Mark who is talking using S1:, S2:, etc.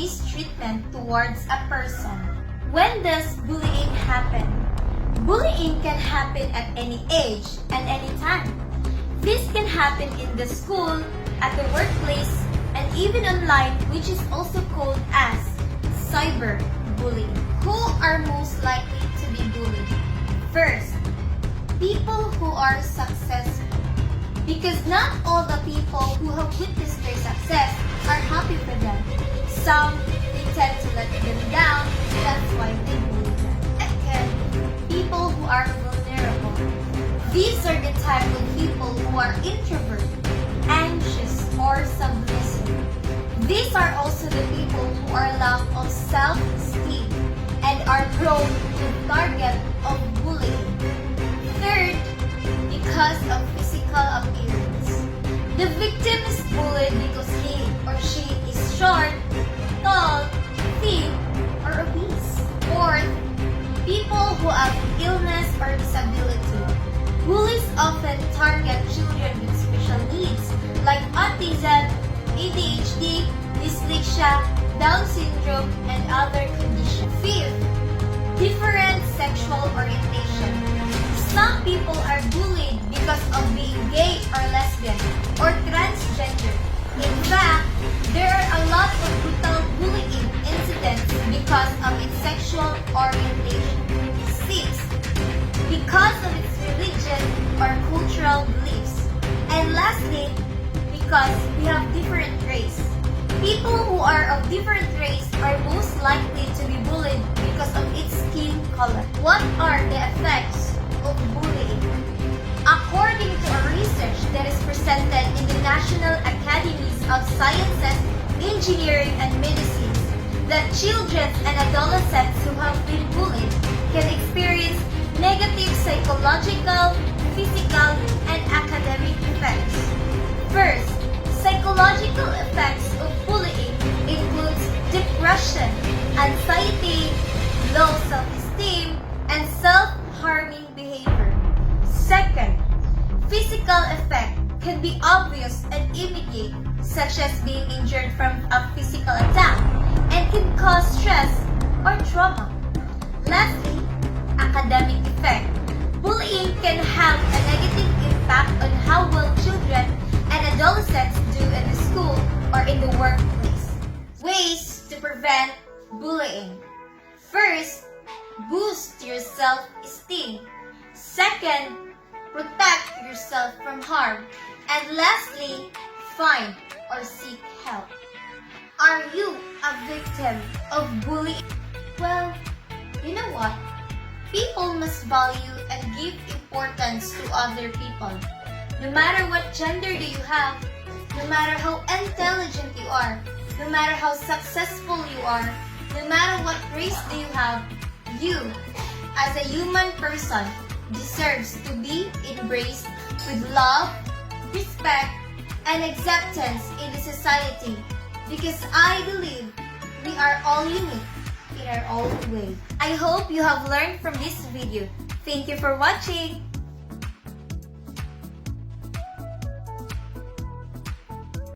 S1: mistreatment towards a person. When does bullying happen? Bullying can happen at any age and any time. This can happen in the school, at the workplace, and even online, which is also called as cyberbullying. Who are most likely to be bullied? First, people who are successful. Because not all the people who have witnessed their success are happy for them. Some, they tend to let them down, that's why they bully them. Second, people who are vulnerable. These are the type of people who are introvert, anxious, or submissive. These are also the people who are lack of self-esteem and are prone to target of bullying. Third, because of physical appearance. The victim is bullied because he or she is short, tall, thin, or obese. Fourth, people who have illness or disability. Bullies often target children with special needs like autism, ADHD, dyslexia, Down syndrome, and other conditions. Fifth, different sexual orientation. Some people are bullied because of being gay or lesbian or transgender. In fact, there are a lot of brutal bullying incidents because of its sexual orientation. Sixth, because of its religion or cultural beliefs. And lastly, because we have different race. People who are of different race are most likely to be bullied because of its skin color. What are the effects of bullying? According to a research that is presented in the National Academies of Sciences, Engineering, and Medicine, that children and adolescents who have been bullied can experience negative psychological, physical, and academic effects. First, psychological effects of bullying includes depression, anxiety, low self-esteem, and self-harming behavior. Second, physical effect can be obvious and immediate, such as being injured from a physical attack, and can cause stress or trauma. Lastly, academic effect. Bullying can have a negative impact on how well children and adolescents do in the school or in the workplace. Ways to prevent bullying. First, boost your self-esteem. Second, protect yourself from harm. And lastly, find or seek help. Are you a victim of bullying? Well, you know what? People must value and give importance to other people. No matter what gender do you have, no matter how intelligent you are, no matter how successful you are, no matter what race do you have, you, as a human person, deserves to be embraced with love, respect, and acceptance in the society. Because I believe we are all unique in our own way. I hope you have learned from this video. Thank you for watching.